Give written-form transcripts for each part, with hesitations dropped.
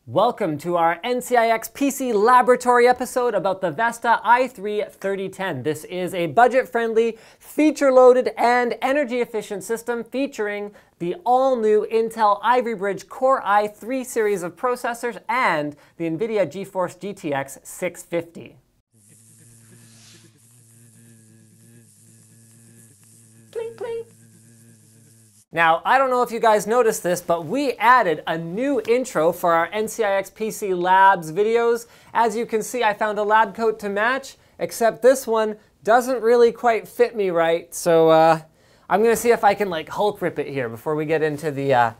Welcome to our NCIX PC Laboratory episode about the Vesta i3 3010. This is a budget-friendly, feature-loaded, and energy-efficient system featuring the all-new Intel Ivy Bridge Core i3 series of processors and the NVIDIA GeForce GTX 650. Cling, cling. Now, I don't know if you guys noticed this, but we added a new intro for our NCIX PC Labs videos. As you can see, I found a lab coat to match, except this one doesn't really quite fit me right. So I'm gonna see if I can like Hulk rip it here before we get into the,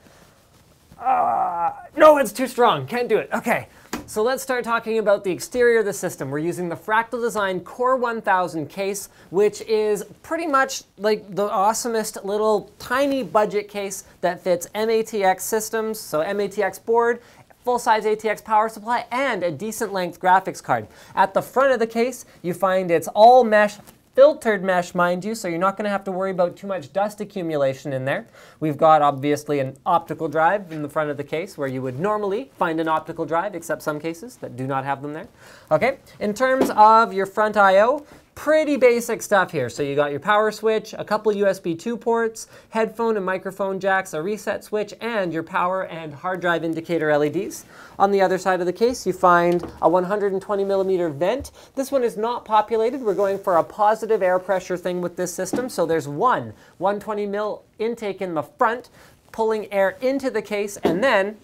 no, it's too strong, can't do it. Okay, so let's start talking about the exterior of the system. We're using the Fractal Design Core 1000 case, which is pretty much like the awesomest little tiny budget case that fits MATX systems, so MATX board, full-size ATX power supply, and a decent length graphics card. At the front of the case, you find it's all mesh, filtered mesh, mind you, so you're not going to have to worry about too much dust accumulation in there. We've got, obviously, an optical drive in the front of the case where you would normally find an optical drive, except some cases that do not have them there. Okay, in terms of your front I/O, pretty basic stuff here. So you got your power switch, a couple USB 2 ports, headphone and microphone jacks, a reset switch, and your power and hard drive indicator LEDs. On the other side of the case, you find a 120mm vent. This one is not populated. We're going for a positive air pressure thing with this system. So there's one 120mm intake in the front, pulling air into the case, and then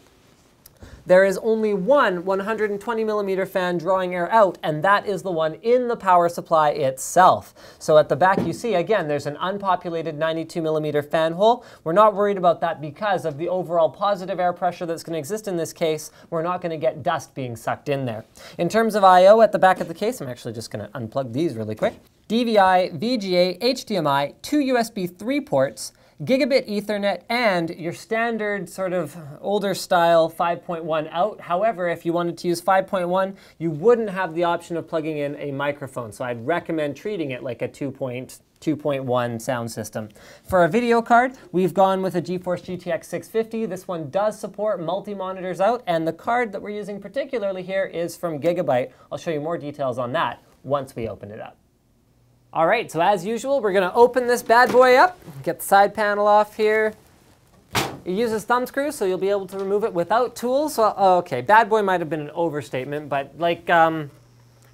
there is only one 120mm fan drawing air out, and that is the one in the power supply itself. So at the back you see, again, there's an unpopulated 92mm fan hole. We're not worried about that because of the overall positive air pressure that's going to exist in this case. We're not going to get dust being sucked in there. In terms of I/O at the back of the case, I'm actually just going to unplug these really quick. DVI, VGA, HDMI, two USB 3 ports, Gigabit Ethernet, and your standard sort of older style 5.1 out. However, if you wanted to use 5.1, you wouldn't have the option of plugging in a microphone. So I'd recommend treating it like a 2.1 sound system. For our video card, we've gone with a GeForce GTX 650. This one does support multi-monitors out, and the card that we're using particularly here is from Gigabyte. I'll show you more details on that once we open it up. All right, so as usual, we're gonna open this bad boy up, get the side panel off here. It uses thumb screws, so you'll be able to remove it without tools. Well, okay, bad boy might have been an overstatement, but like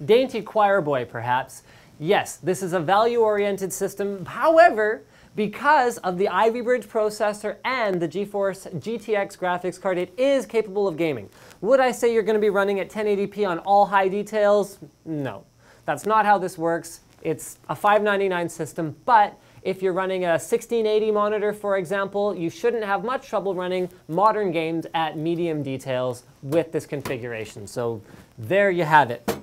dainty choir boy, perhaps. Yes, this is a value-oriented system. However, because of the Ivy Bridge processor and the GeForce GTX graphics card, it is capable of gaming. Would I say you're gonna be running at 1080p on all high details? No, that's not how this works. It's a $599 system, but if you're running a 1680 monitor, for example, you shouldn't have much trouble running modern games at medium details with this configuration. So there you have it.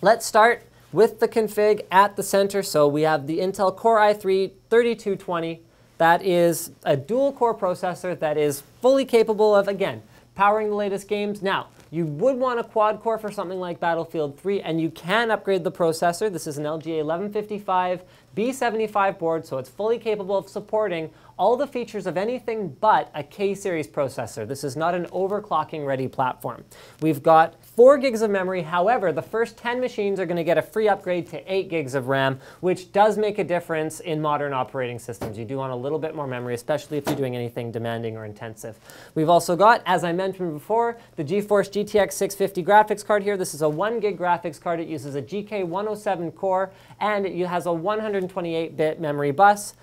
Let's start with the config at the center. So we have the Intel Core i3 3220. That is a dual-core processor that is fully capable of, again, powering the latest games. Now, you would want a quad core for something like Battlefield 3, and you can upgrade the processor. This is an LGA 1155 B75 board, so it's fully capable of supporting all the features of anything but a K-series processor. This is not an overclocking ready platform. We've got 4 gigs of memory. However, the first 10 machines are going to get a free upgrade to 8 gigs of RAM, which does make a difference in modern operating systems. You do want a little bit more memory, especially if you're doing anything demanding or intensive. We've also got, as I mentioned before, the GeForce GTX 650 graphics card here. This is a 1 gig graphics card. It uses a GK107 core, and it has a 128-bit memory bus.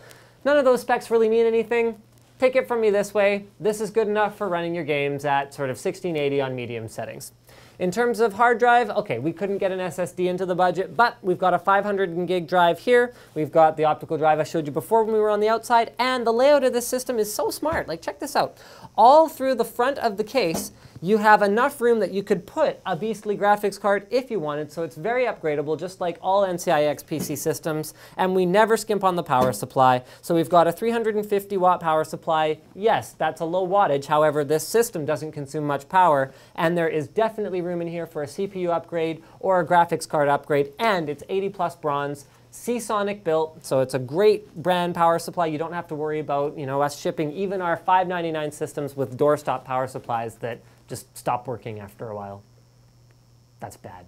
None of those specs really mean anything. Take it from me this way. This is good enough for running your games at sort of 1680 on medium settings. In terms of hard drive, okay, we couldn't get an SSD into the budget, but we've got a 500 gig drive here. We've got the optical drive I showed you before when we were on the outside, and the layout of this system is so smart. Like, check this out. All through the front of the case, you have enough room that you could put a beastly graphics card if you wanted, so it's very upgradable, just like all NCIX PC systems, and we never skimp on the power supply. So we've got a 350 watt power supply. Yes, that's a low wattage, however, this system doesn't consume much power, and there is definitely room in here for a CPU upgrade or a graphics card upgrade, and it's 80 plus bronze. Seasonic built, so it's a great brand power supply. You don't have to worry about, us shipping even our $599 systems with doorstop power supplies that just stop working after a while. That's bad.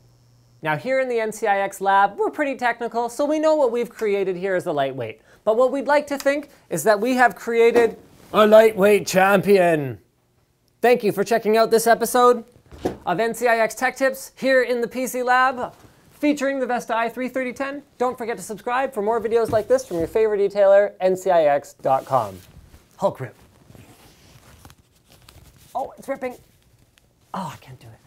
Now here in the NCIX lab, we're pretty technical, so we know what we've created here is a lightweight. But what we'd like to think is that we have created a lightweight champion. Thank you for checking out this episode of NCIX Tech Tips here in the PC lab, featuring the Vesta i3-3010. Don't forget to subscribe for more videos like this from your favorite detailer, ncix.com. Hulk rip. Oh, it's ripping. Oh, I can't do it.